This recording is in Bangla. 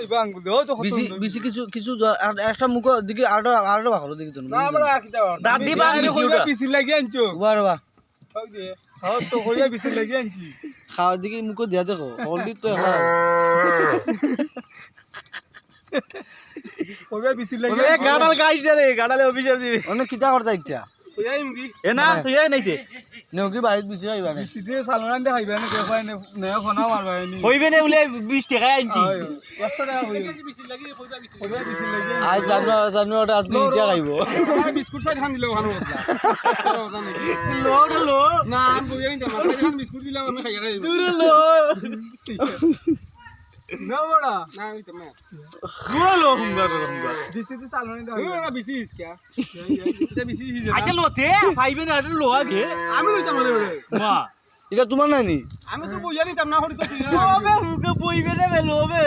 ইবা আঙ্গুল দেও তো বেশি বেশি কিছু কিছু একটা মুখ দিকে আরটা ভালো দিকে তো না আমরা কি দাও দাদি বাং বেশি ওটা বিসি লাগি আনছো বাহ বাহ হাও দে হাও তো কইয়া বিসি লাগি আনছি খাওয়ার দিকে মুখ দিয়া দেখো অলরেডি তো একলা কইয়া বিসি লাগি এ গাডাল গাইস দে রে গাডালে অফিসার দিবি অনেক কিটা করতে ইচ্ছা কইয়া ইমগি এ না তুই এই নাইতে নেকি বাইরে বেশি আইবা না বিসি দিয়ে সালমান দে খাইবা না কেউ পায় না নে খানা মারবা নি হইবে না বলে 20 টাকা আনছি 100 টাকা হইবে বিসি লাগি কইয়া বিসি লাগি আজ জানুয়ারি আজকে ইটা খাইব বিস্কুট সাইড খান দিলে ভালো হতো লো লো না আমি কইয়া নিতে না সাইড খান বিস্কুট দিলাম আমি খাইয়া খাইব দূরে লো না বড়া না আমি তো মে দূরে লো হুঙ্গা হুঙ্গা বিসি দিয়ে সালমান দে না বিসি ইস क्या এটা বিসি হিজ আচ্ছা লোতে ফাইবে না এটা লো আগে আমি লইতাম রে মা এটা তোমার নানি আমি তো বইয়া নিতাম না হরি তো লোবে হুঙ্গা বইবে না লোবে